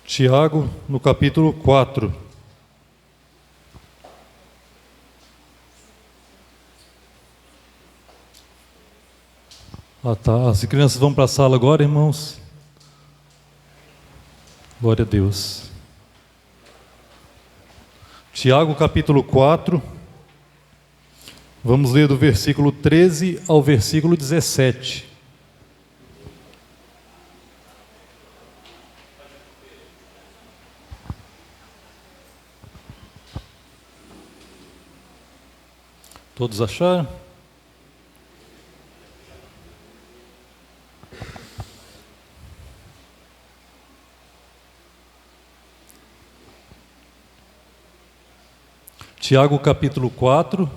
Tiago, no capítulo 4. Tá. As crianças vão para a sala agora, irmãos. Glória a Deus. Tiago, capítulo 4. Vamos ler do versículo 13 ao versículo 17. Todos acharam? Tiago capítulo 4,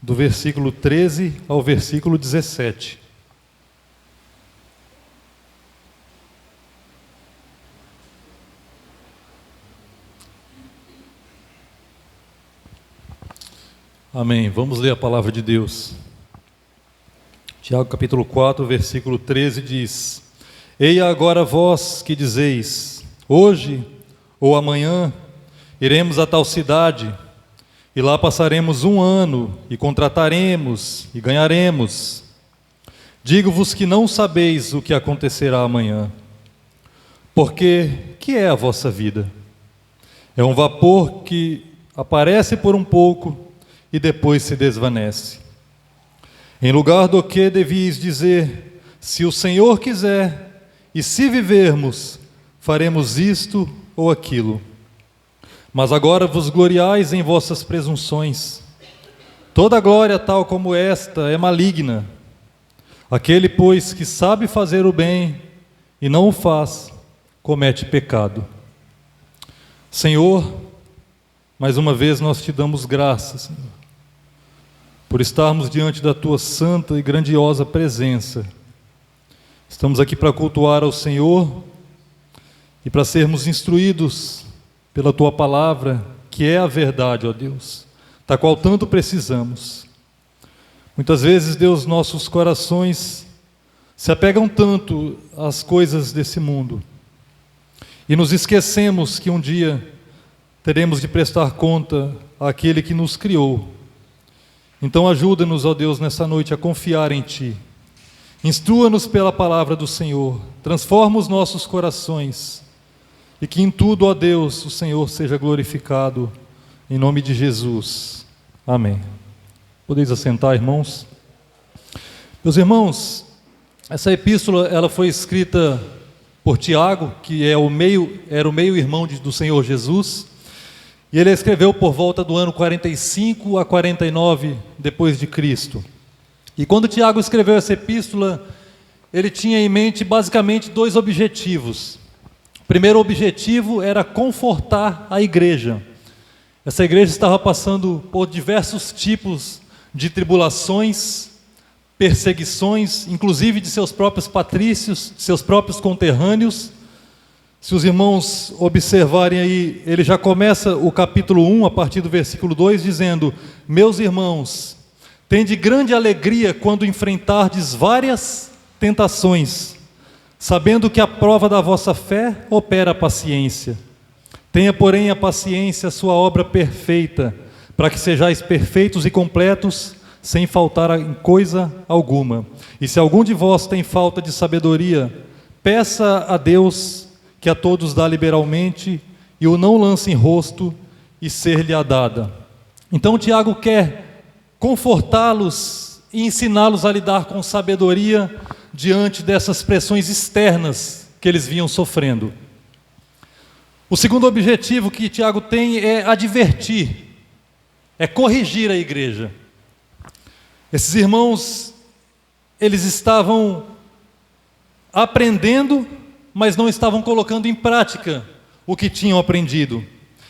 do versículo 13 ao versículo 17. Amém. Vamos ler a palavra de Deus. Tiago capítulo 4, versículo 13 diz: Eia agora vós que dizeis, hoje ou amanhã iremos a tal cidade, e lá passaremos 1 ano, e contrataremos, e ganharemos. Digo-vos que não sabeis o que acontecerá amanhã. Porque que é a vossa vida? É um vapor que aparece por um pouco e depois se desvanece. Em lugar do que devíeis dizer, se o Senhor quiser, e se vivermos, faremos isto ou aquilo. Mas agora vos gloriais em vossas presunções. Toda glória tal como esta é maligna. Aquele, pois, que sabe fazer o bem e não o faz, comete pecado. Senhor, mais uma vez nós te damos graças, Senhor, por estarmos diante da tua santa e grandiosa presença. Estamos aqui para cultuar ao Senhor e para sermos instruídos pela tua palavra, que é a verdade, ó Deus, da qual tanto precisamos. Muitas vezes, Deus, nossos corações se apegam tanto às coisas desse mundo e nos esquecemos que um dia teremos de prestar conta àquele que nos criou. Então ajuda-nos, ó Deus, nessa noite a confiar em Ti. Instrua-nos pela palavra do Senhor, transforma os nossos corações, e que em tudo, ó Deus, o Senhor seja glorificado, em nome de Jesus. Amém. Podeis assentar, irmãos. Meus irmãos, essa epístola ela foi escrita por Tiago, que era o meio-irmão do Senhor Jesus, e ele escreveu por volta do ano 45 a 49 depois de Cristo. E quando Tiago escreveu essa epístola, ele tinha em mente basicamente 2 objetivos. O primeiro objetivo era confortar a igreja. Essa igreja estava passando por diversos tipos de tribulações, perseguições, inclusive de seus próprios patrícios, seus próprios conterrâneos. Se os irmãos observarem aí, ele já começa o capítulo 1, a partir do versículo 2, dizendo: Meus irmãos, tende grande alegria quando enfrentardes várias tentações, sabendo que a prova da vossa fé opera a paciência. Tenha, porém, a paciência a sua obra perfeita, para que sejais perfeitos e completos, sem faltar em coisa alguma. E se algum de vós tem falta de sabedoria, peça a Deus, que a todos dá liberalmente, e o não lance em rosto, e ser-lhe-á dada. Então Tiago quer confortá-los e ensiná-los a lidar com sabedoria diante dessas pressões externas que eles vinham sofrendo. O segundo objetivo que Tiago tem é advertir, é corrigir a igreja. Esses irmãos, eles estavam aprendendo, mas não estavam colocando em prática o que tinham aprendido.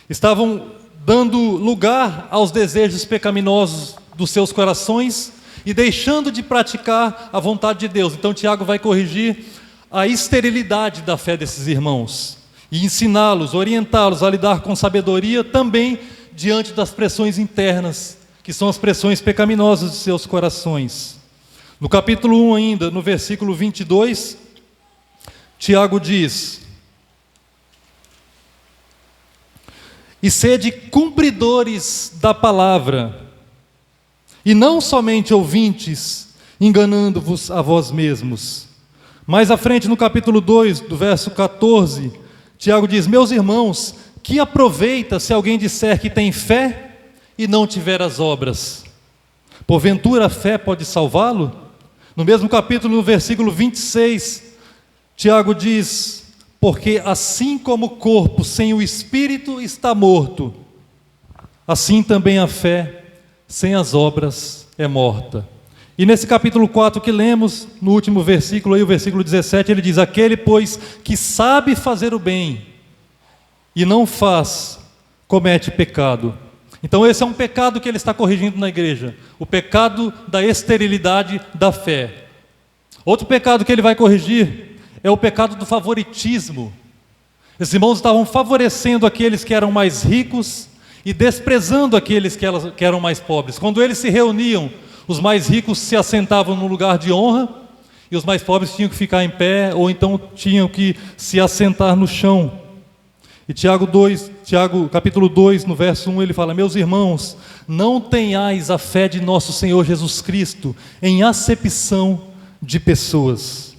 Estavam dando lugar aos desejos pecaminosos dos seus corações e deixando de praticar a vontade de Deus. Então Tiago vai corrigir a esterilidade da fé desses irmãos e ensiná-los, orientá-los a lidar com sabedoria também diante das pressões internas, que são as pressões pecaminosas de seus corações. No capítulo 1 ainda, no versículo 22, Tiago diz: e sede cumpridores da palavra, e não somente ouvintes, enganando-vos a vós mesmos. Mais à frente, no capítulo 2, do verso 14, Tiago diz: meus irmãos, que aproveita se alguém disser que tem fé e não tiver as obras? Porventura a fé pode salvá-lo? No mesmo capítulo, no versículo 26, Tiago diz: porque assim como o corpo sem o espírito está morto, assim também a fé sem as obras é morta. E nesse capítulo 4 que lemos, no último versículo, aí, o versículo 17, ele diz: aquele, pois, que sabe fazer o bem e não faz, comete pecado. Então esse é um pecado que ele está corrigindo na igreja, o pecado da esterilidade da fé. Outro pecado que ele vai corrigir é o pecado do favoritismo. Esses irmãos estavam favorecendo aqueles que eram mais ricos e desprezando aqueles que eram mais pobres. Quando eles se reuniam, os mais ricos se assentavam no lugar de honra e os mais pobres tinham que ficar em pé ou então tinham que se assentar no chão. E Tiago, capítulo 2, no verso 1, ele fala: meus irmãos, não tenhais a fé de nosso Senhor Jesus Cristo em acepção de pessoas.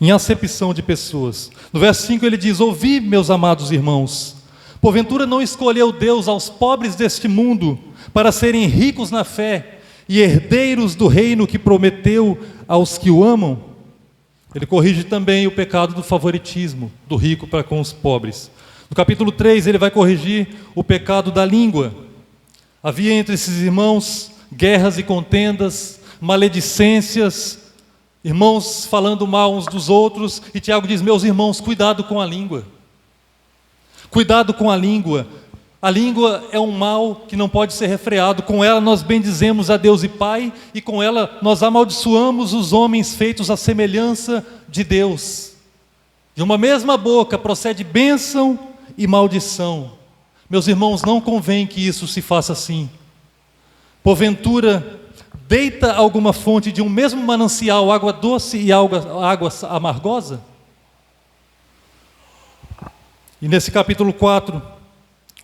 Em acepção de pessoas. No verso 5 ele diz: ouvi, meus amados irmãos, porventura não escolheu Deus aos pobres deste mundo para serem ricos na fé e herdeiros do reino que prometeu aos que o amam? Ele corrige também o pecado do favoritismo do rico para com os pobres. No capítulo 3 ele vai corrigir o pecado da língua. Havia entre esses irmãos guerras e contendas, maledicências, irmãos falando mal uns dos outros, e Tiago diz: meus irmãos, cuidado com a língua. Cuidado com a língua. A língua é um mal que não pode ser refreado. Com ela nós bendizemos a Deus e Pai, e com ela nós amaldiçoamos os homens feitos à semelhança de Deus. De uma mesma boca procede bênção e maldição. Meus irmãos, não convém que isso se faça assim. Porventura, deita alguma fonte de um mesmo manancial água doce e água amargosa? E nesse capítulo 4,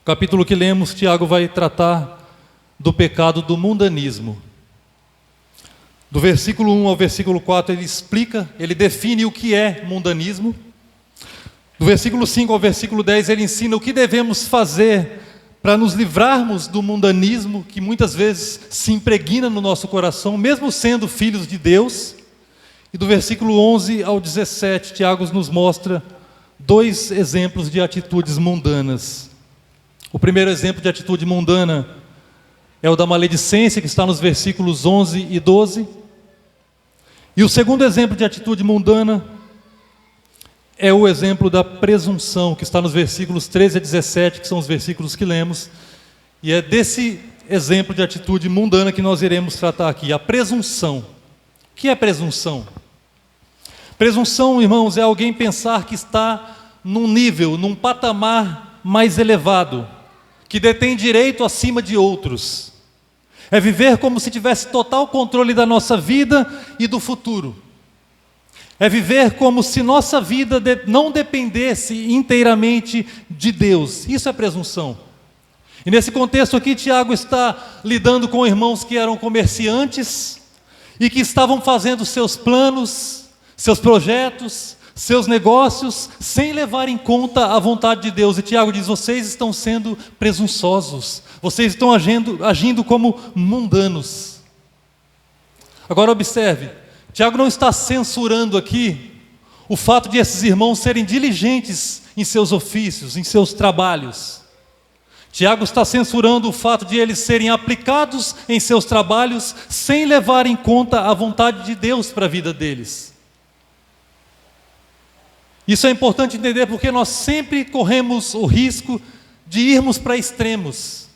capítulo que lemos, Tiago vai tratar do pecado do mundanismo. Do versículo 1 ao versículo 4 ele explica, ele define o que é mundanismo. Do versículo 5 ao versículo 10 ele ensina o que devemos fazer para nos livrarmos do mundanismo que muitas vezes se impregna no nosso coração, mesmo sendo filhos de Deus. E do versículo 11 ao 17, Tiago nos mostra dois exemplos de atitudes mundanas. O primeiro exemplo de atitude mundana é o da maledicência, que está nos versículos 11 e 12. E o segundo exemplo de atitude mundana é o exemplo da presunção, que está nos versículos 13 a 17, que são os versículos que lemos. E é desse exemplo de atitude mundana que nós iremos tratar aqui, a presunção. O que é presunção? Presunção, irmãos, é alguém pensar que está num nível, num patamar mais elevado, que detém direito acima de outros. É viver como se tivesse total controle da nossa vida e do futuro. É viver como se nossa vida não dependesse inteiramente de Deus. Isso é presunção. E nesse contexto aqui, Tiago está lidando com irmãos que eram comerciantes e que estavam fazendo seus planos, seus projetos, seus negócios, sem levar em conta a vontade de Deus. E Tiago diz: vocês estão sendo presunçosos, vocês estão agindo como mundanos. Agora observe, Tiago não está censurando aqui o fato de esses irmãos serem diligentes em seus ofícios, em seus trabalhos. Tiago está censurando o fato de eles serem aplicados em seus trabalhos sem levar em conta a vontade de Deus para a vida deles. Isso é importante entender porque nós sempre corremos o risco de irmos para extremos.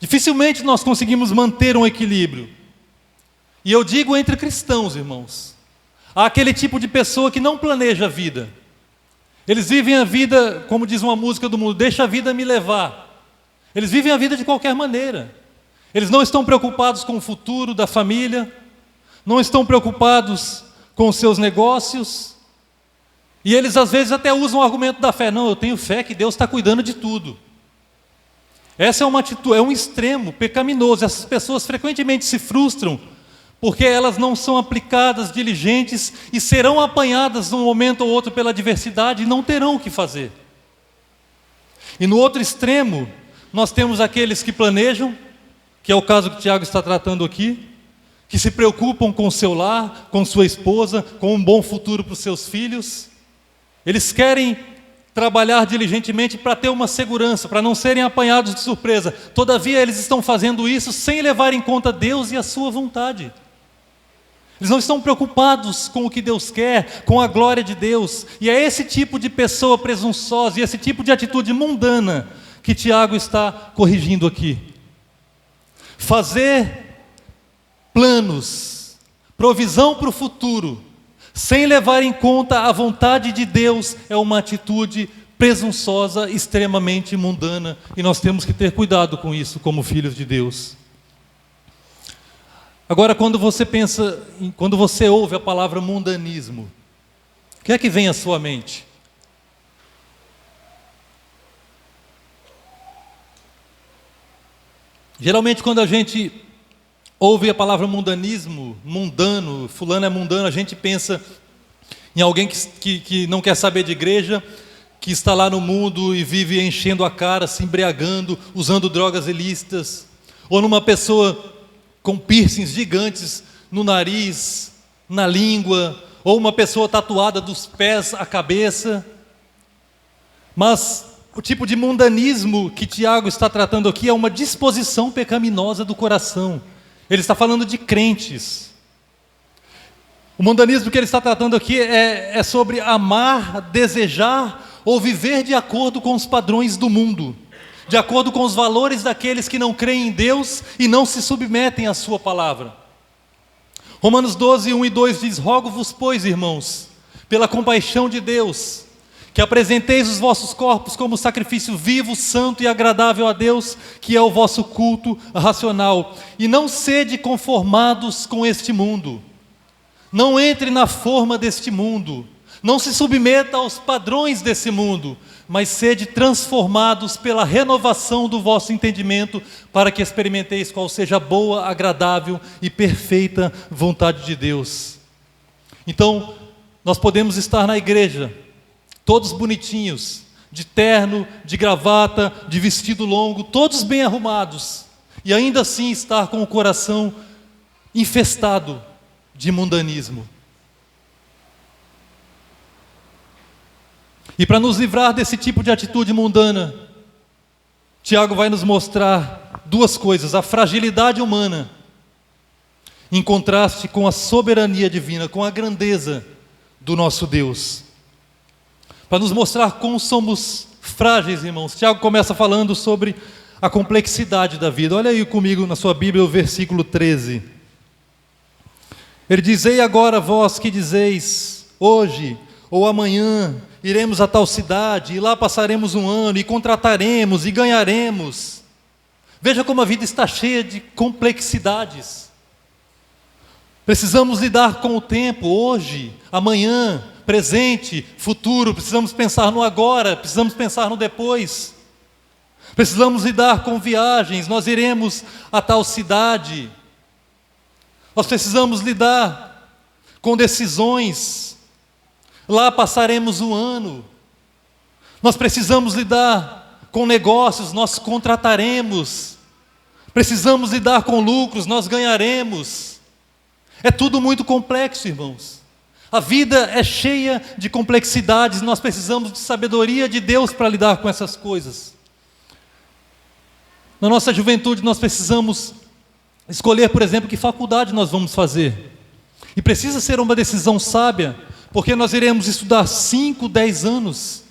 Dificilmente nós conseguimos manter um equilíbrio. E eu digo entre cristãos, irmãos. Há aquele tipo de pessoa que não planeja a vida. Eles vivem a vida, como diz uma música do mundo, deixa a vida me levar. Eles vivem a vida de qualquer maneira. Eles não estão preocupados com o futuro da família. não estão preocupados com os seus negócios, e eles às vezes até usam o argumento da fé. Não, eu tenho fé que Deus está cuidando de tudo. Essa é uma atitude, é um extremo pecaminoso. Essas pessoas frequentemente se frustram porque elas não são aplicadas, diligentes, e serão apanhadas num momento ou outro pela adversidade e não terão o que fazer. E no outro extremo, nós temos aqueles que planejam, que é o caso que o Tiago está tratando aqui, que se preocupam com o seu lar, com sua esposa, com um bom futuro para os seus filhos. Eles querem trabalhar diligentemente para ter uma segurança, para não serem apanhados de surpresa. Todavia, eles estão fazendo isso sem levar em conta Deus e a sua vontade. Eles não estão preocupados com o que Deus quer, com a glória de Deus. E é esse tipo de pessoa presunçosa e esse tipo de atitude mundana que Tiago está corrigindo aqui. Fazer planos, provisão para o futuro, sem levar em conta a vontade de Deus, é uma atitude presunçosa, extremamente mundana, e nós temos que ter cuidado com isso como filhos de Deus. Agora, quando você ouve a palavra mundanismo, o que é que vem à sua mente? Geralmente, quando a gente ouve a palavra mundanismo, mundano, fulano é mundano, a gente pensa em alguém que não quer saber de igreja, que está lá no mundo e vive enchendo a cara, se embriagando, usando drogas ilícitas, ou numa pessoa com piercings gigantes no nariz, na língua, ou uma pessoa tatuada dos pés à cabeça. Mas o tipo de mundanismo que Tiago está tratando aqui é uma disposição pecaminosa do coração. Ele está falando de crentes. O mundanismo que ele está tratando aqui é sobre amar, desejar ou viver de acordo com os padrões do mundo, de acordo com os valores daqueles que não creem em Deus e não se submetem à sua palavra. Romanos 12, 1 e 2 diz: rogo-vos, pois, irmãos, pela compaixão de Deus, que apresenteis os vossos corpos como sacrifício vivo, santo e agradável a Deus, que é o vosso culto racional. E não sede conformados com este mundo. Não entre na forma deste mundo. Não se submeta aos padrões desse mundo, mas sede transformados pela renovação do vosso entendimento, para que experimenteis qual seja a boa, agradável e perfeita vontade de Deus. Então, nós podemos estar na igreja, todos bonitinhos, de terno, de gravata, de vestido longo, todos bem arrumados, e ainda assim estar com o coração infestado de mundanismo. E para nos livrar desse tipo de atitude mundana, Tiago vai nos mostrar duas coisas: a fragilidade humana, em contraste com a soberania divina, com a grandeza do nosso Deus. Para nos mostrar como somos frágeis, irmãos, Tiago começa falando sobre a complexidade da vida. Olha aí comigo na sua Bíblia o versículo 13. Ele diz: ei agora vós que dizeis, hoje ou amanhã iremos a tal cidade, e lá passaremos um ano, e contrataremos, e ganharemos. Veja como a vida está cheia de complexidades. Precisamos lidar com o tempo, hoje, amanhã, presente, futuro. Precisamos pensar no agora, precisamos pensar no depois. Precisamos lidar com viagens, nós iremos a tal cidade. Nós precisamos lidar com decisões. Lá passaremos um ano. Nós precisamos lidar com negócios, nós contrataremos. Precisamos lidar com lucros, nós ganharemos. É tudo muito complexo, irmãos. A vida é cheia de complexidades, nós precisamos de sabedoria de Deus para lidar com essas coisas. Na nossa juventude nós precisamos escolher, por exemplo, que faculdade nós vamos fazer. E precisa ser uma decisão sábia, porque nós iremos estudar 5, 10 anos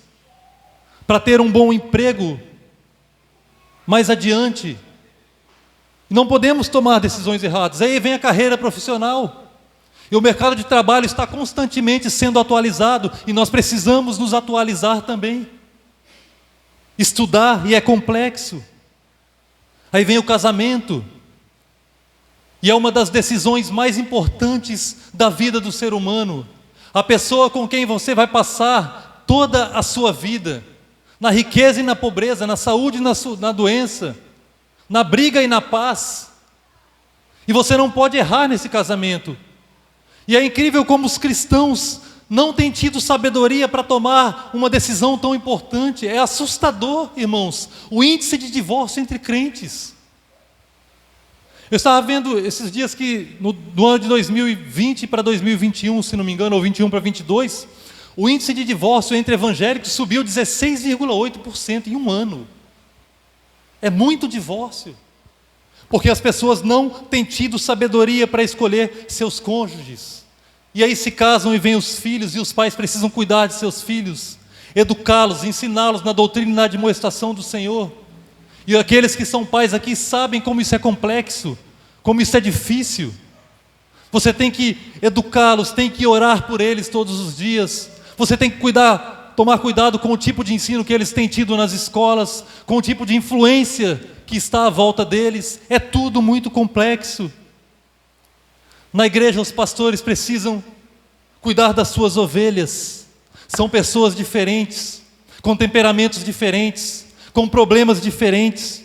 para ter um bom emprego mais adiante. Não podemos tomar decisões erradas. Aí vem a carreira profissional. E o mercado de trabalho está constantemente sendo atualizado, e nós precisamos nos atualizar também. Estudar, e é complexo. Aí vem o casamento. E é uma das decisões mais importantes da vida do ser humano. A pessoa com quem você vai passar toda a sua vida, na riqueza e na pobreza, na saúde e na doença, na briga e na paz. E você não pode errar nesse casamento. E é incrível como os cristãos não têm tido sabedoria para tomar uma decisão tão importante. É assustador, irmãos, o índice de divórcio entre crentes. Eu estava vendo esses dias que no ano de 2020 para 2021, se não me engano, ou 21 para 22, o índice de divórcio entre evangélicos subiu 16,8% em um ano. É muito divórcio, porque as pessoas não têm tido sabedoria para escolher seus cônjuges. E aí se casam e vêm os filhos, e os pais precisam cuidar de seus filhos, educá-los, ensiná-los na doutrina e na admoestação do Senhor. E aqueles que são pais aqui sabem como isso é complexo, como isso é difícil. Você tem que educá-los, tem que orar por eles todos os dias. Você tem que tomar cuidado com o tipo de ensino que eles têm tido nas escolas, com o tipo de influência que está à volta deles. É tudo muito complexo. Na igreja, os pastores precisam cuidar das suas ovelhas. São pessoas diferentes, com temperamentos diferentes, com problemas diferentes.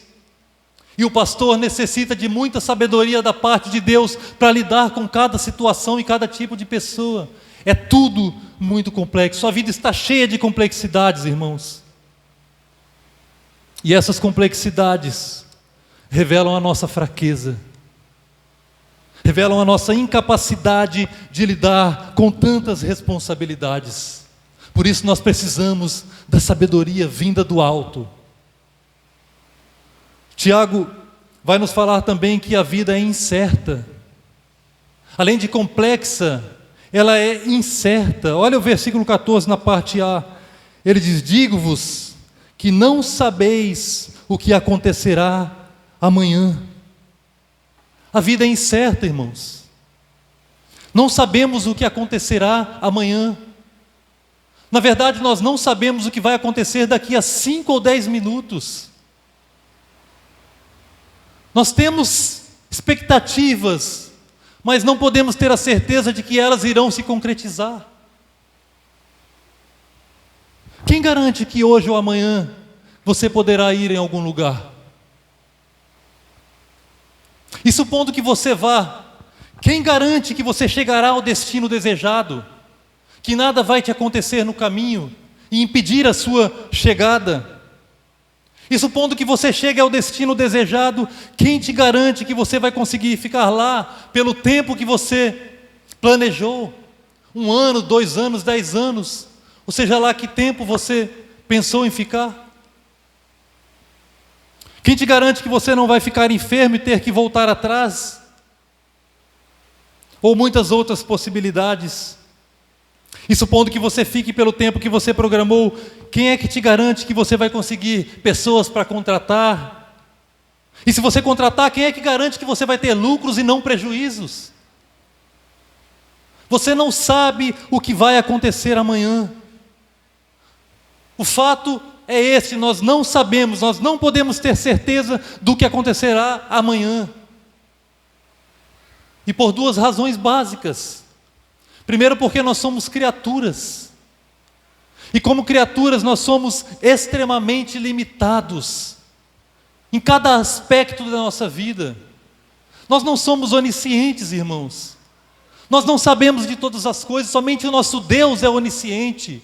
E o pastor necessita de muita sabedoria da parte de Deus para lidar com cada situação e cada tipo de pessoa. É tudo muito complexo. Sua vida está cheia de complexidades, irmãos. E essas complexidades revelam a nossa fraqueza, revelam a nossa incapacidade de lidar com tantas responsabilidades. Por isso nós precisamos da sabedoria vinda do alto. Tiago vai nos falar também que a vida é incerta. Além de complexa, ela é incerta. Olha o versículo 14 na parte A. Ele diz: digo-vos que não sabeis o que acontecerá amanhã. A vida é incerta, irmãos. Não sabemos o que acontecerá amanhã. Na verdade, nós não sabemos o que vai acontecer daqui a 5 ou 10 minutos. Nós temos expectativas, mas não podemos ter a certeza de que elas irão se concretizar. Quem garante que hoje ou amanhã você poderá ir em algum lugar? E supondo que você vá, quem garante que você chegará ao destino desejado? Que nada vai te acontecer no caminho e impedir a sua chegada? E supondo que você chegue ao destino desejado, quem te garante que você vai conseguir ficar lá pelo tempo que você planejou? 1 ano, 2 anos, 10 anos, ou seja lá que tempo você pensou em ficar? Quem te garante que você não vai ficar enfermo e ter que voltar atrás? Ou muitas outras possibilidades. E supondo que você fique pelo tempo que você programou, quem é que te garante que você vai conseguir pessoas para contratar? E se você contratar, quem é que garante que você vai ter lucros e não prejuízos? Você não sabe o que vai acontecer amanhã. O fato é esse: nós não sabemos, nós não podemos ter certeza do que acontecerá amanhã. E por 2 razões básicas. Primeiro, porque nós somos criaturas. E como criaturas nós somos extremamente limitados em cada aspecto da nossa vida. Nós não somos oniscientes, irmãos. Nós não sabemos de todas as coisas, somente o nosso Deus é onisciente.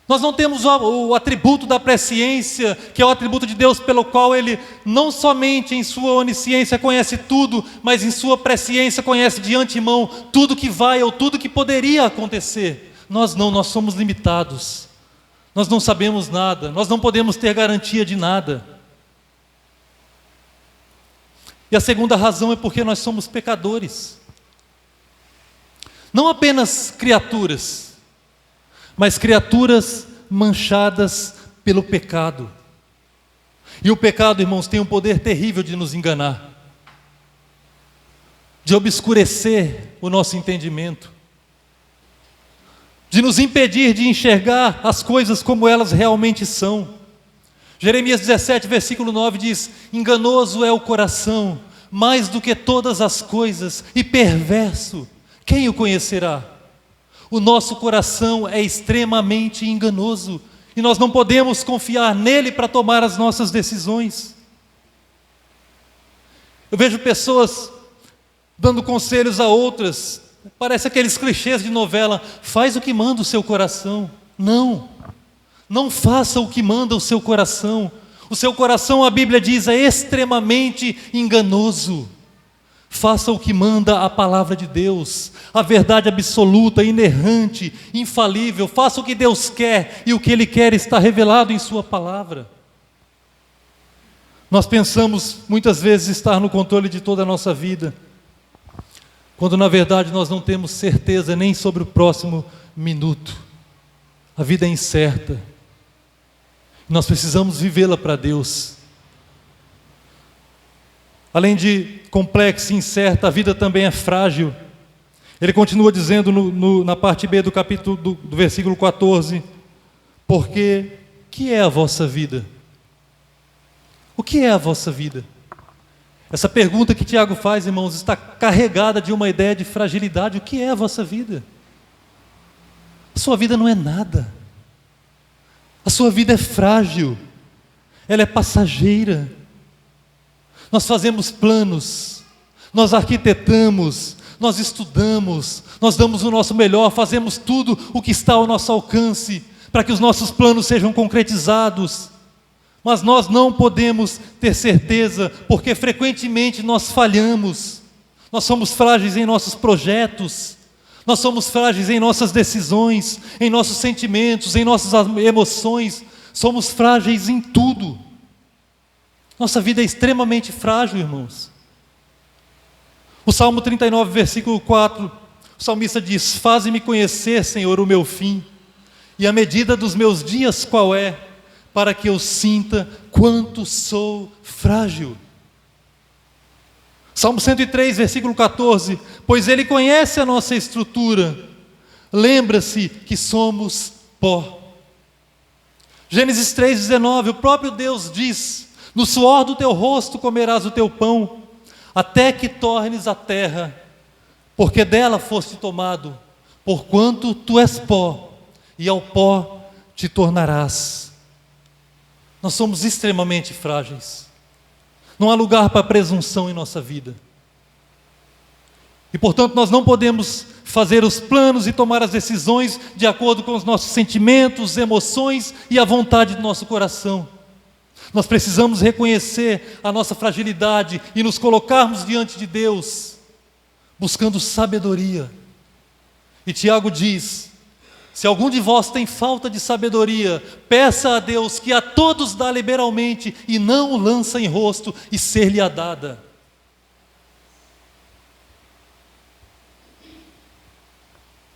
Nós não temos o atributo da presciência, que é o atributo de Deus pelo qual Ele não somente em sua onisciência conhece tudo, mas em sua presciência conhece de antemão tudo que vai ou tudo que poderia acontecer. Nós não, nós somos limitados. Nós não sabemos nada, nós não podemos ter garantia de nada. E a segunda razão é porque nós somos pecadores. Não apenas criaturas, mas criaturas manchadas pelo pecado. E o pecado, irmãos, tem um poder terrível de nos enganar, de obscurecer o nosso entendimento, de nos impedir de enxergar as coisas como elas realmente são. Jeremias 17, versículo 9 diz: enganoso é o coração, mais do que todas as coisas, e perverso, quem o conhecerá? O nosso coração é extremamente enganoso, e nós não podemos confiar nele para tomar as nossas decisões. Eu vejo pessoas dando conselhos a outras, parece aqueles clichês de novela: faz o que manda o seu coração. Não faça o que manda o seu coração. O seu coração, a Bíblia diz, é extremamente enganoso. Faça o que manda a palavra de Deus, a verdade absoluta, inerrante, infalível. Faça o que Deus quer, e o que Ele quer está revelado em sua palavra. Nós pensamos muitas vezes estar no controle de toda a nossa vida, quando na verdade nós não temos certeza nem sobre o próximo minuto. A vida é incerta, nós precisamos vivê-la para Deus. Além de complexa e incerta, a vida também é frágil. Ele continua dizendo na parte B do capítulo do versículo 14: porque que é a vossa vida? O que é a vossa vida? Essa pergunta que Tiago faz, irmãos, está carregada de uma ideia de fragilidade. O que é a vossa vida? A sua vida não é nada. A sua vida é frágil. Ela é passageira. Nós fazemos planos, nós arquitetamos, nós estudamos, nós damos o nosso melhor, fazemos tudo o que está ao nosso alcance para que os nossos planos sejam concretizados. Mas nós não podemos ter certeza, porque frequentemente nós falhamos. Nós somos frágeis em nossos projetos, nós somos frágeis em nossas decisões, em nossos sentimentos, em nossas emoções. Somos frágeis em tudo. Nossa vida é extremamente frágil, irmãos. O Salmo 39, versículo 4, o salmista diz: faze-me conhecer, Senhor, o meu fim, e a medida dos meus dias qual é, para que eu sinta quanto sou frágil. Salmo 103, versículo 14: pois Ele conhece a nossa estrutura, lembra-se que somos pó. Gênesis 3,19, o próprio Deus diz: no suor do teu rosto comerás o teu pão, até que tornes a terra, porque dela foste tomado, porquanto tu és pó, e ao pó te tornarás. Nós somos extremamente frágeis. Não há lugar para presunção em nossa vida. E portanto nós não podemos fazer os planos e tomar as decisões de acordo com os nossos sentimentos, emoções e a vontade do nosso coração. Nós precisamos reconhecer a nossa fragilidade e nos colocarmos diante de Deus, buscando sabedoria. E Tiago diz: se algum de vós tem falta de sabedoria, peça a Deus, que a todos dá liberalmente, e não o lança em rosto, e ser-lhe-á dada.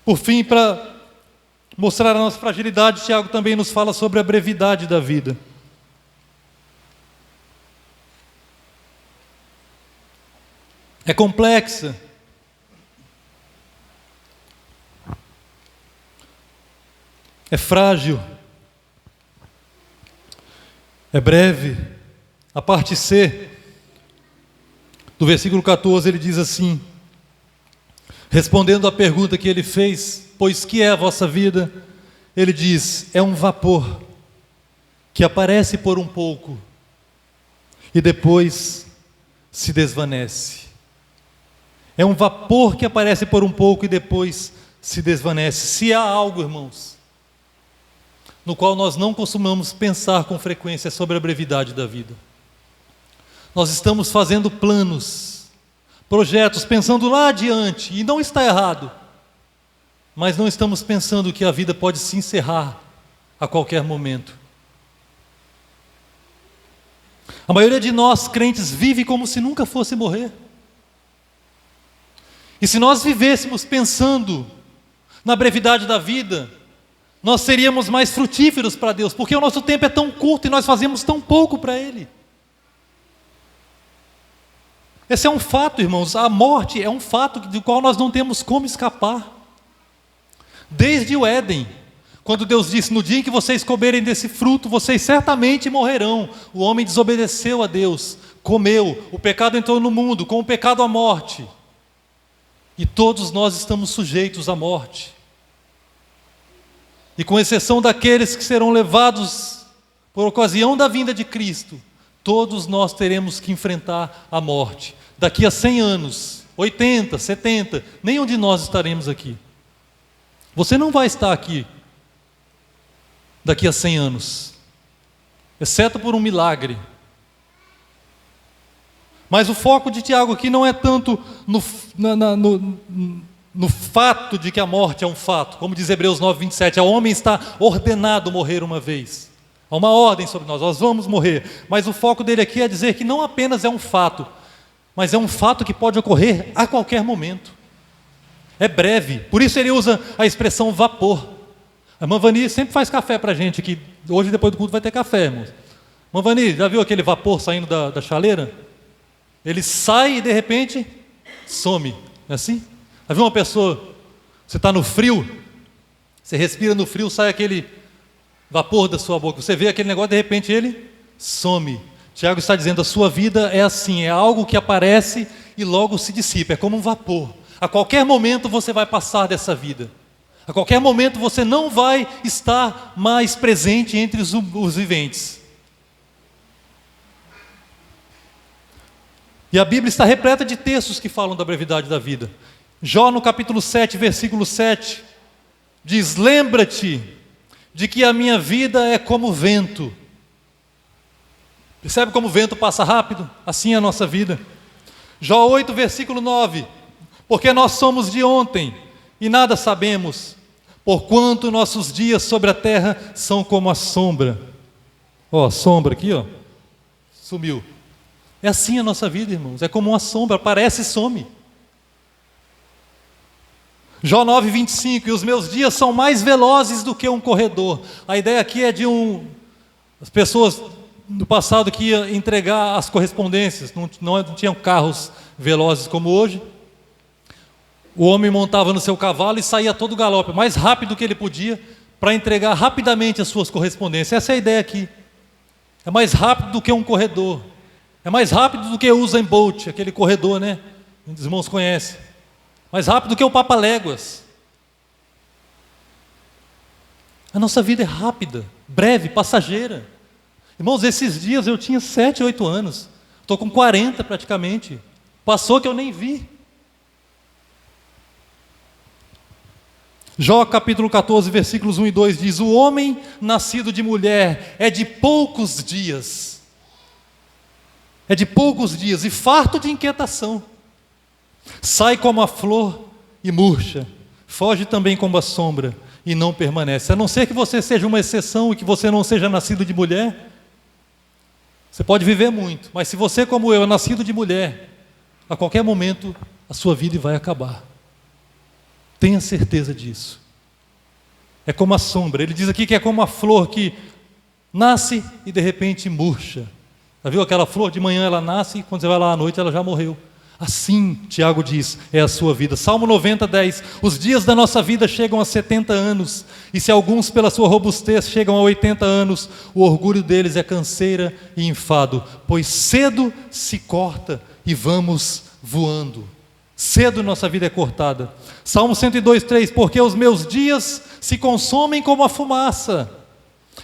Por fim, para mostrar a nossa fragilidade, Tiago também nos fala sobre a brevidade da vida. É complexa. É frágil. É breve. A parte C do versículo 14, ele diz assim, respondendo à pergunta que ele fez: pois que é a vossa vida? Ele diz: é um vapor que aparece por um pouco e depois se desvanece. É um vapor que aparece por um pouco e depois se desvanece. Se há algo, irmãos, no qual nós não costumamos pensar com frequência, sobre a brevidade da vida. Nós estamos fazendo planos, projetos, pensando lá adiante, e não está errado, mas não estamos pensando que a vida pode se encerrar a qualquer momento. A maioria de nós, crentes, vive como se nunca fosse morrer. E se nós vivêssemos pensando na brevidade da vida, nós seríamos mais frutíferos para Deus, porque o nosso tempo é tão curto e nós fazemos tão pouco para Ele. Esse é um fato, irmãos. A morte é um fato do qual nós não temos como escapar. Desde o Éden, quando Deus disse: no dia em que vocês comerem desse fruto, vocês certamente morrerão. O homem desobedeceu a Deus, comeu, o pecado entrou no mundo, com o pecado a morte. E todos nós estamos sujeitos à morte. E com exceção daqueles que serão levados por ocasião da vinda de Cristo, todos nós teremos que enfrentar a morte. Daqui a 100 anos, 80, 70, nenhum de nós estaremos aqui. Você não vai estar aqui daqui a 100 anos, exceto por um milagre. Mas o foco de Tiago aqui não é tanto no fato de que a morte é um fato. Como diz Hebreus 9, 27, o homem está ordenado morrer uma vez. Há uma ordem sobre nós vamos morrer. Mas o foco dele aqui é dizer que não apenas é um fato, mas é um fato que pode ocorrer a qualquer momento. É breve, por isso ele usa a expressão vapor. A irmã Vani sempre faz café para a gente aqui. Hoje, depois do culto, vai ter café, irmãos. Irmã Vani, já viu aquele vapor saindo da chaleira? Ele sai e de repente some, não é assim? Já viu uma pessoa, você está no frio, você respira no frio, sai aquele vapor da sua boca, você vê aquele negócio, de repente ele some. Tiago está dizendo, a sua vida é assim, é algo que aparece e logo se dissipa, é como um vapor. A qualquer momento você vai passar dessa vida. A qualquer momento você não vai estar mais presente entre os viventes. E a Bíblia está repleta de textos que falam da brevidade da vida. Jó, no capítulo 7, versículo 7, diz: lembra-te de que a minha vida é como vento. Percebe como o vento passa rápido? Assim é a nossa vida. Jó 8, versículo 9, porque nós somos de ontem e nada sabemos, porquanto nossos dias sobre a terra são como a sombra. Ó, a sombra aqui, ó, sumiu. É assim a nossa vida, irmãos, é como uma sombra, aparece e some. Jó 9, 25, e os meus dias são mais velozes do que um corredor. A ideia aqui é de as pessoas do passado que iam entregar as correspondências, não tinham carros velozes como hoje. O homem montava no seu cavalo e saía a todo galope, mais rápido que ele podia, para entregar rapidamente as suas correspondências. Essa é a ideia aqui. É mais rápido do que um corredor. É mais rápido do que o Usain Bolt, aquele corredor, né? Os irmãos conhecem. Mais rápido do que o Papaléguas. A nossa vida é rápida, breve, passageira. Irmãos, esses dias eu tinha 7, 8 anos. Estou com 40 praticamente. Passou que eu nem vi. Jó capítulo 14, versículos 1 e 2 diz: o homem nascido de mulher é de poucos dias. É de poucos dias e farto de inquietação. Sai como a flor e murcha, foge também como a sombra e não permanece. A não ser que você seja uma exceção e que você não seja nascido de mulher, você pode viver muito, mas se você, como eu, é nascido de mulher, a qualquer momento a sua vida vai acabar. Tenha certeza disso. É como a sombra. Ele diz aqui que é como a flor que nasce e de repente murcha. Já viu aquela flor? De manhã ela nasce e quando você vai lá à noite ela já morreu. Assim, Tiago diz, é a sua vida. Salmo 90, 10. Os dias da nossa vida chegam a 70 anos, e se alguns pela sua robustez chegam a 80 anos, o orgulho deles é canseira e enfado, pois cedo se corta e vamos voando. Cedo nossa vida é cortada. Salmo 102, 3. Porque os meus dias se consomem como a fumaça,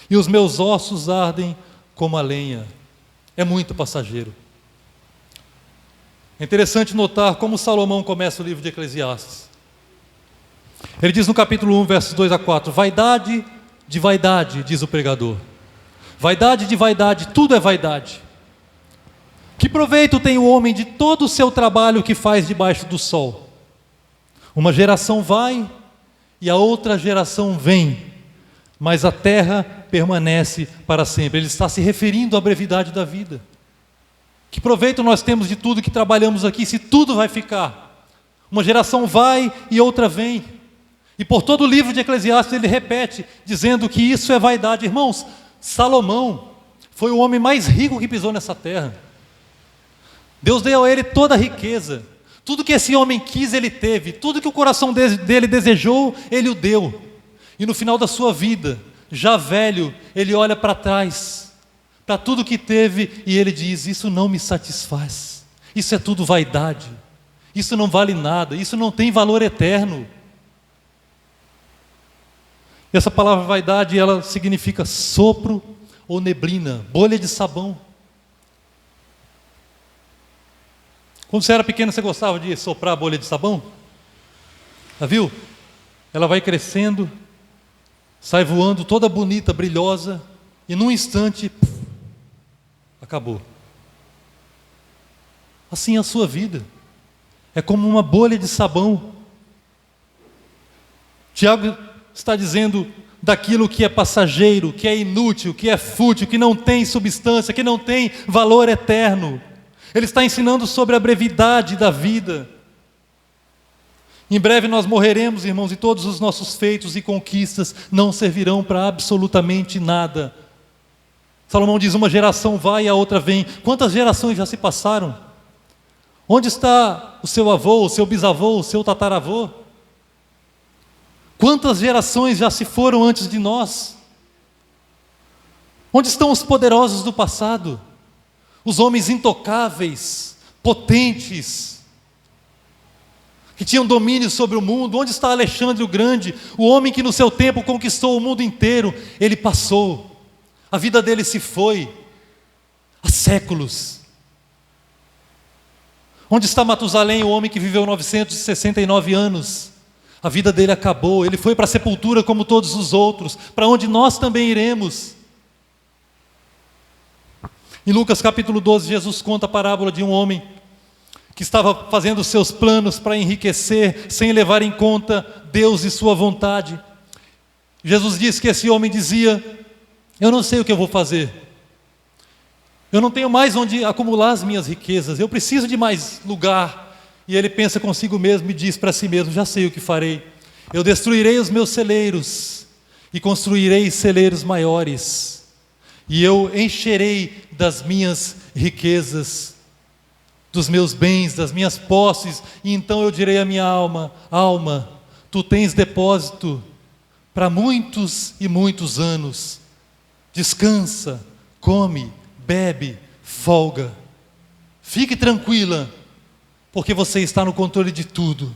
e os meus ossos ardem como a lenha. É muito passageiro. É interessante notar como Salomão começa o livro de Eclesiastes. Ele diz no capítulo 1, versos 2 a 4: vaidade de vaidade, diz o pregador. Vaidade de vaidade, tudo é vaidade. Que proveito tem o homem de todo o seu trabalho que faz debaixo do sol? Uma geração vai e a outra geração vem, mas a terra permanece para sempre. Ele está se referindo à brevidade da vida. Que proveito nós temos de tudo que trabalhamos aqui, se tudo vai ficar? Uma geração vai e outra vem. E por todo o livro de Eclesiastes ele repete, dizendo que isso é vaidade. Irmãos, Salomão foi o homem mais rico que pisou nessa terra. Deus deu a ele toda a riqueza. Tudo que esse homem quis, ele teve. Tudo que o coração dele desejou, ele o deu. E no final da sua vida, já velho, ele olha para trás para tudo que teve, e ele diz: isso não me satisfaz, isso é tudo vaidade, isso não vale nada, isso não tem valor eterno. E essa palavra vaidade, ela significa sopro ou neblina, bolha de sabão. Quando você era pequeno, você gostava de soprar a bolha de sabão? Já viu? Ela vai crescendo, sai voando toda bonita, brilhosa, e num instante, acabou. Assim é a sua vida. É como uma bolha de sabão. Tiago está dizendo daquilo que é passageiro, que é inútil, que é fútil, que não tem substância, que não tem valor eterno. Ele está ensinando sobre a brevidade da vida. Em breve nós morreremos, irmãos, e todos os nossos feitos e conquistas não servirão para absolutamente nada. Salomão diz: uma geração vai e a outra vem. Quantas gerações já se passaram? Onde está o seu avô, o seu bisavô, o seu tataravô? Quantas gerações já se foram antes de nós? Onde estão os poderosos do passado? Os homens intocáveis, potentes, que tinham domínio sobre o mundo. Onde está Alexandre o Grande, o homem que no seu tempo conquistou o mundo inteiro? Ele passou, a vida dele se foi, há séculos. Onde está Matusalém, o homem que viveu 969 anos? A vida dele acabou, ele foi para a sepultura como todos os outros, para onde nós também iremos. Em Lucas capítulo 12, Jesus conta a parábola de um homem que estava fazendo seus planos para enriquecer, sem levar em conta Deus e sua vontade. Jesus diz que esse homem dizia: eu não sei o que eu vou fazer, eu não tenho mais onde acumular as minhas riquezas, eu preciso de mais lugar. E ele pensa consigo mesmo e diz para si mesmo: já sei o que farei, eu destruirei os meus celeiros e construirei celeiros maiores, e eu encherei das minhas riquezas, dos meus bens, das minhas posses, e então eu direi à minha alma: alma, tu tens depósito para muitos e muitos anos, descansa, come, bebe, folga, fique tranquila, porque você está no controle de tudo.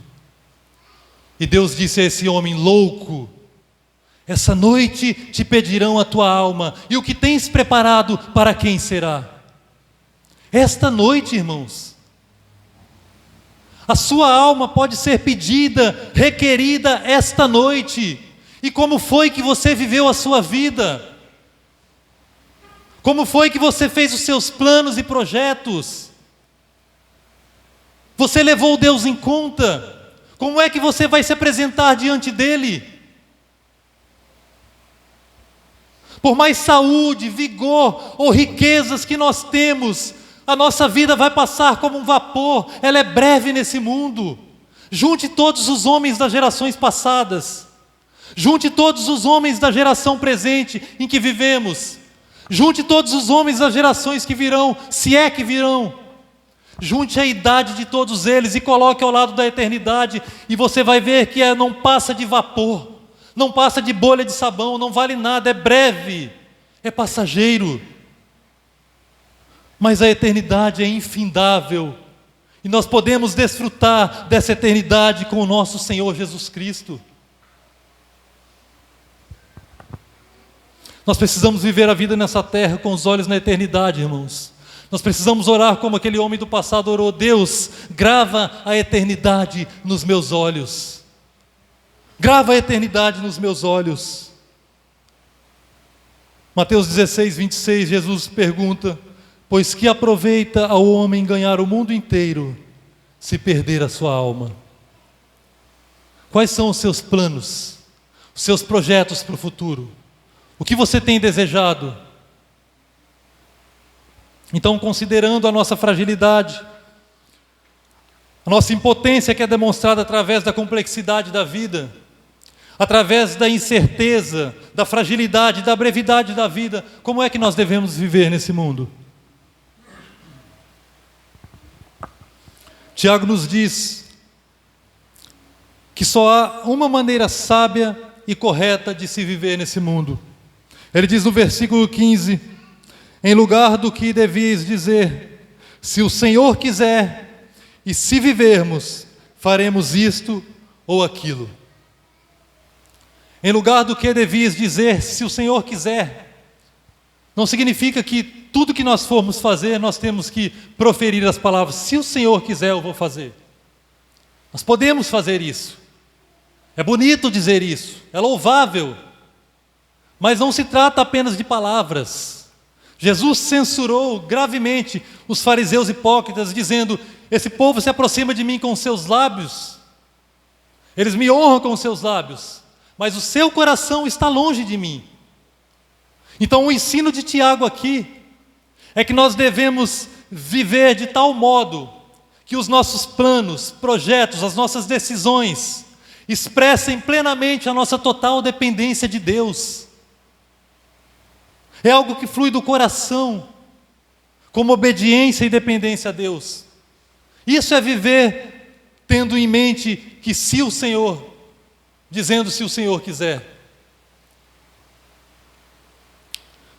E Deus disse a esse homem: louco, essa noite te pedirão a tua alma, e o que tens preparado para quem será? Esta noite, irmãos, a sua alma pode ser pedida, requerida esta noite. E como foi que você viveu a sua vida? Como foi que você fez os seus planos e projetos? Você levou Deus em conta? Como é que você vai se apresentar diante dEle? Por mais saúde, vigor ou riquezas que nós temos, a nossa vida vai passar como um vapor, ela é breve nesse mundo. Junte todos os homens das gerações passadas, junte todos os homens da geração presente em que vivemos, junte todos os homens das gerações que virão, se é que virão. Junte a idade de todos eles e coloque ao lado da eternidade, e você vai ver que não passa de vapor, não passa de bolha de sabão, não vale nada, é breve, é passageiro. Mas a eternidade é infindável, e nós podemos desfrutar dessa eternidade com o nosso Senhor Jesus Cristo. Nós precisamos viver a vida nessa terra com os olhos na eternidade, irmãos. Nós precisamos orar como aquele homem do passado orou: Deus, grava a eternidade nos meus olhos. Grava a eternidade nos meus olhos. Mateus 16, 26, Jesus pergunta: pois que aproveita ao homem ganhar o mundo inteiro, se perder a sua alma? Quais são os seus planos, os seus projetos para o futuro? O que você tem desejado? Então, considerando a nossa fragilidade, a nossa impotência que é demonstrada através da complexidade da vida, através da incerteza, da fragilidade, da brevidade da vida, como é que nós devemos viver nesse mundo? Tiago nos diz que só há uma maneira sábia e correta de se viver nesse mundo. Ele diz no versículo 15: em lugar do que devias dizer: se o Senhor quiser, e se vivermos, faremos isto ou aquilo. Em lugar do que devias dizer: se o Senhor quiser, não significa que tudo que nós formos fazer, nós temos que proferir as palavras: se o Senhor quiser, eu vou fazer. Nós podemos fazer isso. É bonito dizer isso, é louvável. Mas não se trata apenas de palavras. Jesus censurou gravemente os fariseus hipócritas, dizendo: esse povo se aproxima de mim com seus lábios, eles me honram com seus lábios, mas o seu coração está longe de mim. Então o ensino de Tiago aqui é que nós devemos viver de tal modo que os nossos planos, projetos, as nossas decisões expressem plenamente a nossa total dependência de Deus. É algo que flui do coração, como obediência e dependência a Deus. Isso é viver tendo em mente que se o Senhor, dizendo se o Senhor quiser.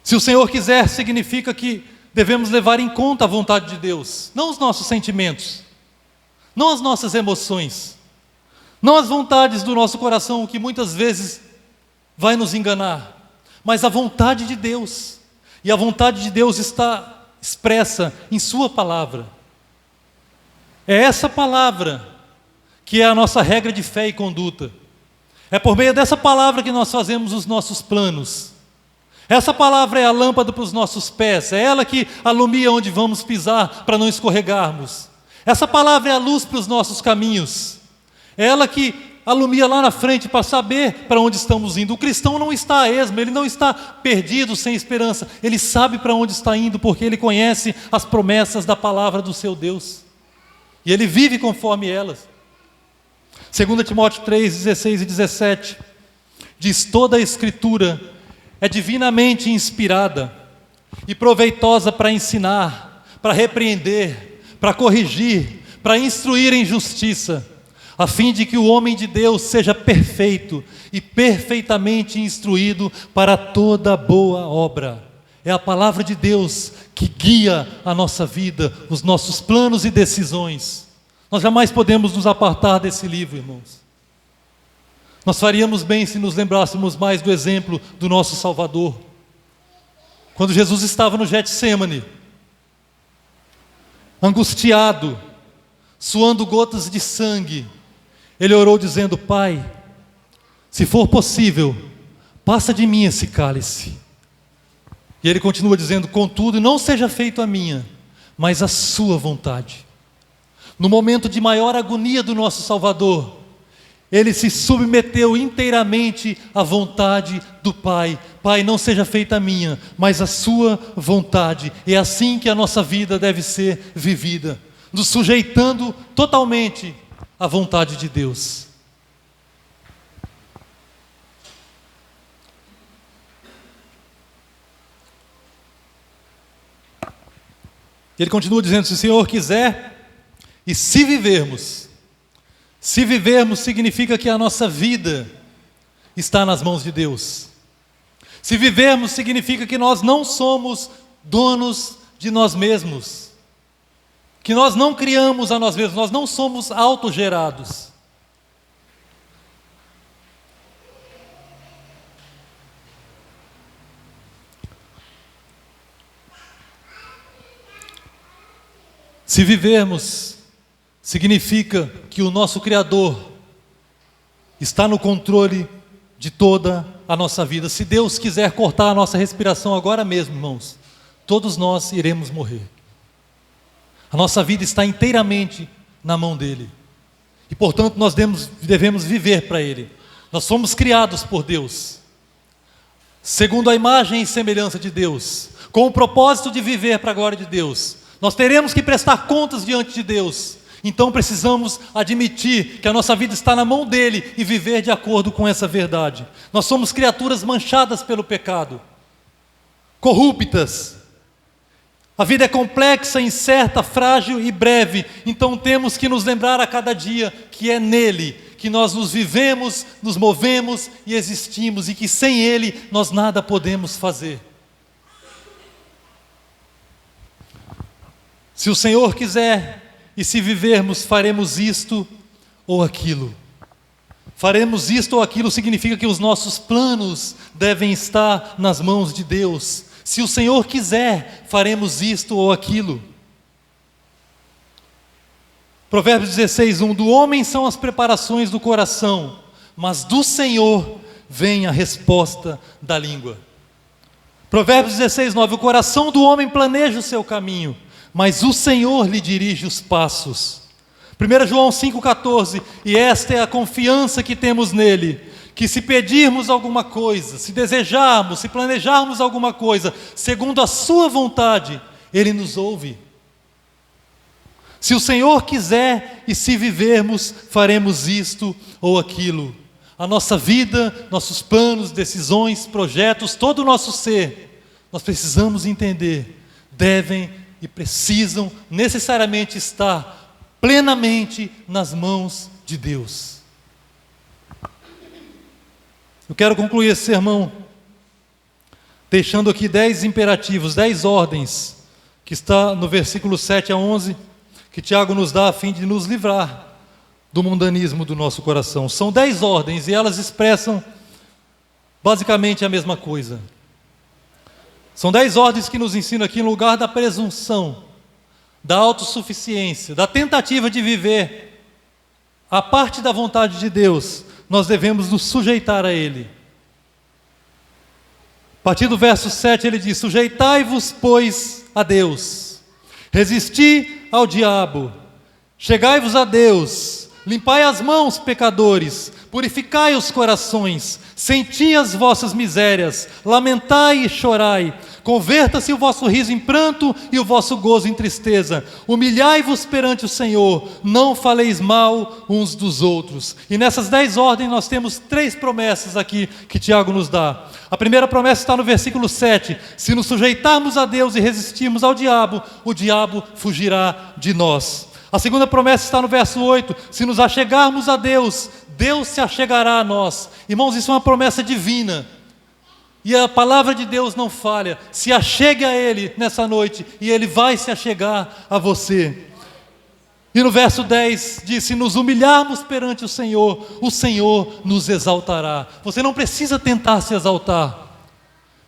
Se o Senhor quiser, significa que devemos levar em conta a vontade de Deus, não os nossos sentimentos, não as nossas emoções, não as vontades do nosso coração, que muitas vezes vai nos enganar, mas a vontade de Deus. E a vontade de Deus está expressa em sua palavra. É essa palavra que é a nossa regra de fé e conduta. É por meio dessa palavra que nós fazemos os nossos planos. Essa palavra é a lâmpada para os nossos pés, é ela que alumia onde vamos pisar para não escorregarmos. Essa palavra é a luz para os nossos caminhos, é ela que alumia lá na frente para saber para onde estamos indo. O cristão não está a esmo, ele não está perdido, sem esperança, ele sabe para onde está indo, porque ele conhece as promessas da palavra do seu Deus, e ele vive conforme elas. 2 Timóteo 3, 16 e 17, diz: toda a Escritura é divinamente inspirada e proveitosa para ensinar, para repreender, para corrigir, para instruir em justiça, a fim de que o homem de Deus seja perfeito e perfeitamente instruído para toda boa obra. É a palavra de Deus que guia a nossa vida, os nossos planos e decisões. Nós jamais podemos nos apartar desse livro, irmãos. Nós faríamos bem se nos lembrássemos mais do exemplo do nosso Salvador. Quando Jesus estava no Getsêmani, angustiado, suando gotas de sangue, ele orou dizendo: Pai, se for possível, passa de mim esse cálice. E ele continua dizendo: contudo, não seja feito a minha, mas a sua vontade. No momento de maior agonia do nosso Salvador, ele se submeteu inteiramente à vontade do Pai. Pai, não seja feita a minha, mas a sua vontade. É assim que a nossa vida deve ser vivida, nos sujeitando totalmente à vontade de Deus. Ele continua dizendo: se o Senhor quiser, e se vivermos significa que a nossa vida está nas mãos de Deus. Se vivermos significa que nós não somos donos de nós mesmos, que nós não criamos a nós mesmos, nós não somos autogerados. Se vivermos significa que o nosso Criador está no controle de toda a nossa vida. Se Deus quiser cortar a nossa respiração agora mesmo, irmãos, todos nós iremos morrer. A nossa vida está inteiramente na mão dEle. E portanto nós devemos viver para Ele. Nós fomos criados por Deus, segundo a imagem e semelhança de Deus, com o propósito de viver para a glória de Deus. Nós teremos que prestar contas diante de Deus. Então precisamos admitir que a nossa vida está na mão dEle e viver de acordo com essa verdade. Nós somos criaturas manchadas pelo pecado, corruptas. A vida é complexa, incerta, frágil e breve. Então temos que nos lembrar a cada dia que é nele que nós nos vivemos, nos movemos e existimos, e que sem Ele nós nada podemos fazer. Se o Senhor quiser, e se vivermos, faremos isto ou aquilo. Faremos isto ou aquilo significa que os nossos planos devem estar nas mãos de Deus. Se o Senhor quiser, faremos isto ou aquilo. Provérbios 16:1: do homem são as preparações do coração, mas do Senhor vem a resposta da língua. Provérbios 16:9: o coração do homem planeja o seu caminho, mas o Senhor lhe dirige os passos. 1 João 5,14: e esta é a confiança que temos nele, que se pedirmos alguma coisa, se desejarmos, se planejarmos alguma coisa, segundo a sua vontade, ele nos ouve. Se o Senhor quiser e se vivermos, faremos isto ou aquilo. A nossa vida, nossos planos, decisões, projetos, todo o nosso ser, nós precisamos entender, devem e precisam necessariamente estar plenamente nas mãos de Deus. Eu quero concluir esse sermão deixando aqui 10 imperativos, 10 ordens, que está no versículo 7 a 11, que Tiago nos dá a fim de nos livrar do mundanismo do nosso coração. São 10 ordens e elas expressam basicamente a mesma coisa. São 10 ordens que nos ensinam aqui, no lugar da presunção, da autossuficiência, da tentativa de viver a parte da vontade de Deus, nós devemos nos sujeitar a Ele. A partir do verso 7 ele diz: sujeitai-vos, pois, a Deus, resisti ao diabo, chegai-vos a Deus, limpai as mãos, pecadores, purificai os corações, senti as vossas misérias, lamentai e chorai, converta-se o vosso riso em pranto e o vosso gozo em tristeza, humilhai-vos perante o Senhor, não faleis mal uns dos outros. E nessas 10 ordens nós temos 3 promessas aqui que Tiago nos dá. A primeira promessa está no versículo 7, se nos sujeitarmos a Deus e resistirmos ao diabo, o diabo fugirá de nós. A segunda promessa está no verso 8, se nos achegarmos a Deus, Deus se achegará a nós. Irmãos, isso é uma promessa divina, e a palavra de Deus não falha. Se achegue a Ele nessa noite, e Ele vai se achegar a você. E no verso 10 diz: se nos humilharmos perante o Senhor nos exaltará. Você não precisa tentar se exaltar,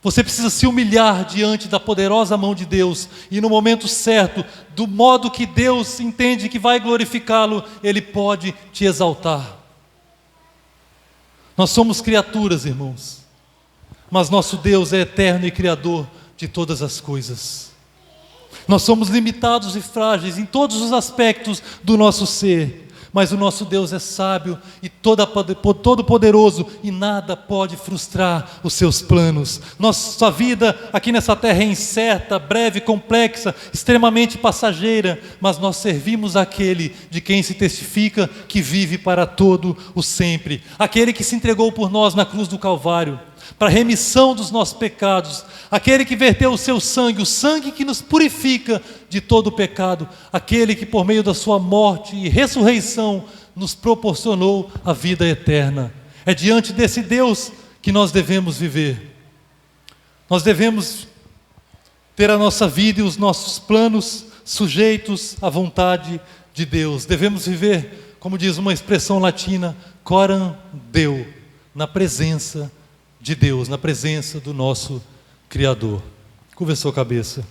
você precisa se humilhar diante da poderosa mão de Deus, e no momento certo, do modo que Deus entende que vai glorificá-lo, Ele pode te exaltar. Nós somos criaturas, irmãos, mas nosso Deus é eterno e criador de todas as coisas. Nós somos limitados e frágeis em todos os aspectos do nosso ser, mas o nosso Deus é sábio e todo-poderoso, e nada pode frustrar os seus planos. Nossa vida aqui nessa terra é incerta, breve, complexa, extremamente passageira, mas nós servimos aquele de quem se testifica que vive para todo o sempre, aquele que se entregou por nós na cruz do Calvário, para a remissão dos nossos pecados, aquele que verteu o seu sangue, o sangue que nos purifica de todo o pecado, aquele que por meio da sua morte e ressurreição nos proporcionou a vida eterna. É diante desse Deus que nós devemos viver. Nós devemos ter a nossa vida e os nossos planos sujeitos à vontade de Deus. Devemos viver, como diz uma expressão latina, coram Deo, na presença de Deus, na presença do nosso Criador. Curva a sua cabeça.